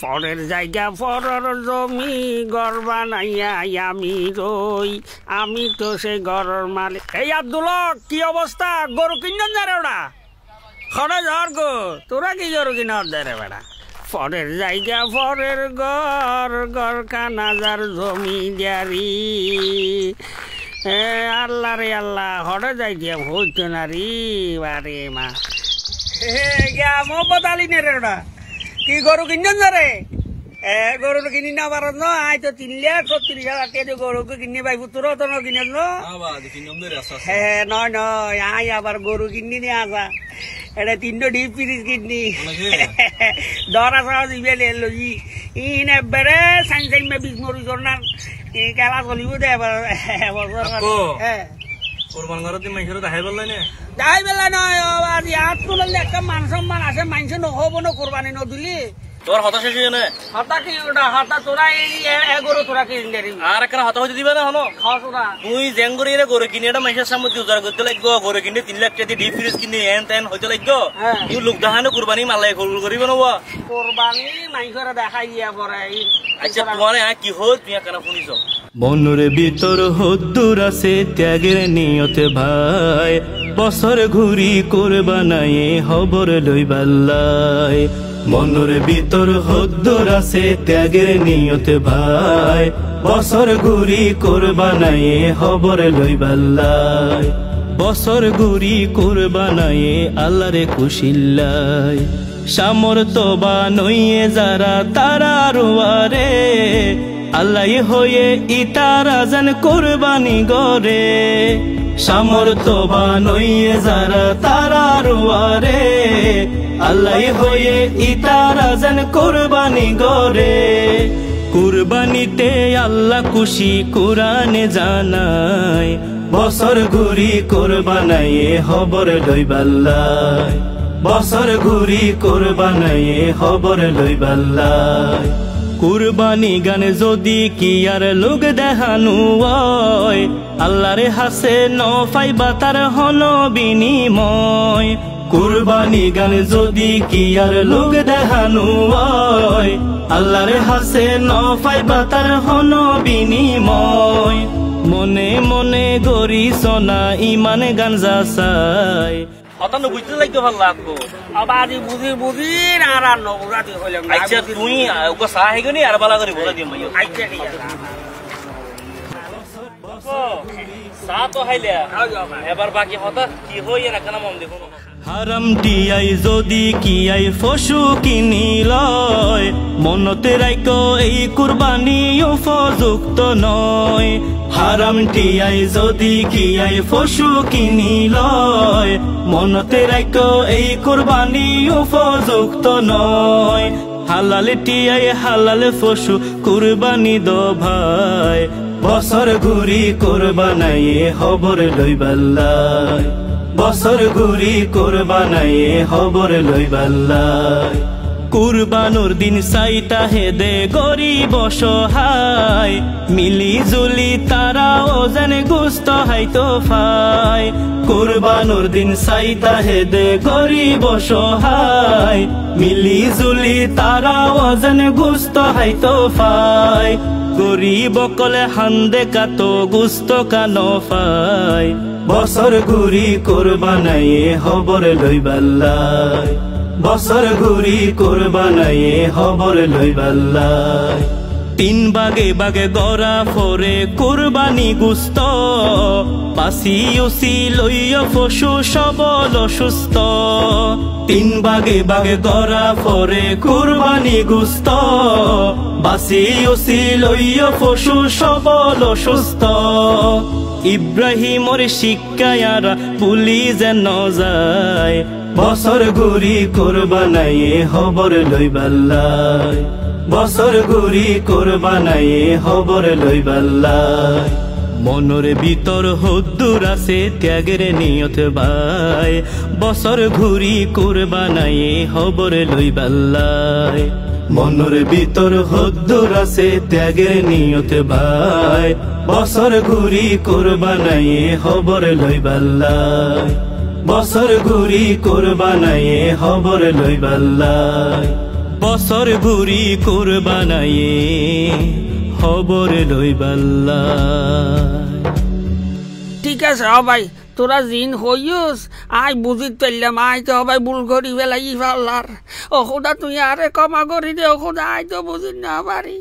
পরের জায়গা পরের জমি ঘর বানাইয়া আমি রই, আমি তো সে ঘরের মালিক। এই আব্দুল্লাহ, কি অবস্থা? গরু কিনছেন না রে ওরা? খড়ে ঝড় গো, তোরা কি গরু কিনার দে রে বেড়া? পরের জায়গা পরের ঘর, ঘর কানাজার জমি দিয়ারি। আল্লাহ রে আল্লাহ, হরে যাই দিয়া হইতো না রে বারে মা। মোহাম্মদ আলী নে রে ওরা, কি গরু কিনছেন না রে? গরু কিনি না পার ন, আই তো 3,36,000 টাকা গরু কিনি ভাই, পুত্র তো কিনেন ন? নয় নয়, আই আবার গরু কিনি নিয়ে আসা। এটা 3টো ডিপ ফ্রিজ কিনি দরা সাহস ইবে লই ইনে বেড়ে সাইন সাইন মে 20 মরি জোরনার খেলা চলিব দে এবার কোরবান ঘরতে মাইসের দাহাই বেলা না দাহাই বেলা নয়, আজি হাত তুললে একটা মান সম্মান আছে, মানুষ নহব ন কোরবানি নদিলি। তোর হতা শেষ হয়ে না? হতা কি ওটা? হতা তোরা এই গরু তোরা কিনে দেরি আর একটা হতা হইতে দিবে না হলো খাওয়া? তুই জেং করে এনে গরু কিনে এটা মাইসের সামনে উজার করতে লাগবো। গরু কিনে 3 লাখ টাকা ডিপ ফ্রিজ কিনে এন তেন হইতে লাগবো। তুই লোক দেখানো কোরবানি মালাই গোল করিব না? কোরবানি মানুষের দেখাই দিয়া পরে। আচ্ছা তোমার কি হল, তুই কেন শুনিস? মনের ভিতর হদ্দুর আছে ত্যাগের নিয়তে ভাই, বছর ঘুরি কোরবানায়ে খবর লইবাল্লাই। মনের ভিতর হদ্দুর আছে ত্যাগের নিয়তে ভাই, বছর ঘুরি কোরবানায়ে খবর লইবাল্লাই। বছর ঘুরি কোরবানায়ে আল্লাহরে খুশিল্লাই। সামর্থ্যবান হইয়ে যারা তারা রোয়ারে, আল্লাহ হয়ে ইতারা যেন কোরবানি গরে। সামর্থ্যবান হইয়ে যারা তারা রোয়ারে, আল্লাহ হয়ে ইতারা যেন কোরবানি গরে। কুরবানিতে আল্লাহ খুশি কোরআনে জানায়, বছর ঘুরি কোরবানায়ে খবর লইবাল্লাই। বছর ঘুরি কোরবানায়ে খবর লইবাল্লাই। কুরবানি গান যদি কি আর লোক দেখানো হয়, আল্লাহরে হাসে ন পাইবা তার হন বিনিময়। কুরবানি গান যদি কি আর লোক দেখানো হয়, আল্লাহরে হাসে ন পাইবা তার হন বিনিময়। মনে মনে গরি সোনা ইমানে গান যাচাই। হতানো বুঝতে লাগতো ভাল লাগতো। আবার বুঝি বুঝি আর নৌরাতি হইলাম। আচ্ছা তুই ওকে চা হেগনি আর বালা করে বলে দিম ভাই। আচ্ছা ঠিক আছে, চা তো খাইলে এবার বাকি হতা কি হই না কেন মন দেখুন। হারাম টিয়াই যদি কি আই পশু কিনি লয়, মনতে রাইকো এই কুরবানি উপযুক্ত নয়। হারাম টিয়াই যদি কি আই পশু কিনি লয়, মনতে রাইকো এই কুরবানি উপযুক্ত নয়। হালাল টিয়াই হালাল পশু কুরবানি দ ভাই, বছর ঘুরি কোরবানায়ে খবর লইবাল্লাই। বছর ঘুরি কোরবানায়ে খবর লইবাল্লাই। কুরবানোর দিন চাইতা হেদে গরিব সহায়, মিলি জুলি তারাও যেন গুস্ত হাইতো ফাই। কুরবানোর দিন চাইতা হেদে গরিব সহায়, মিলি জুলি তারাও যেন গুস্ত হাইতো ফাই। গরিব কলে হান্দে কাতো গুস্ত কানো ফাই। বছর ঘুরি কোরবানায়ে খবর লইবাল্লাই। বছর ঘুরি কোরবানায়ে খবর লইবাল্লাই। 3 বাগে বাগে গড়া ফরে কোরবানি গুস্ত, পাসি উসি লইয়া পশু সবল সুস্থ। 3 বাগে বাগে গড়া ফরে কোরবানি গুস্ত, বাসি উসি লইয়া পশু সবল সুস্থ। ইব্রাহিমর শিক্ষায়ারা ভুলি যেন যায়, বছর ঘুরি কোরবানায়ে খবর লইবাল্লাই। বছর ঘুরি কোরবানায়ে খবর লইবাল্লাই। মনের ভিতর হদ্দুর আছে ত্যাগের নিয়ত ভাই, বছর ঘুরি কোরবানায়ে খবর লইবাল্লাই। মনের ভিতর হদ্দুর আছে ত্যাগের নিয়ত ভাই, বছর ঘুরি কোরবানায়ে খবর লইবাল্লাই। বছর ঘুরি কোরবানায়ে খবর লইবাল্লাই। বছর ঘুরি কোরবানায়ে খবর লইবাল্লাই। ঠিক আছে হবাই তোরা জিন হইস আই বুঝিত পারলাম আই তো হবাই ভুল করি বেলাই পাল্লার ও খোদা তুই আরে ক্ষমা করি দে ও খোদা আই তো বুঝি না পারি।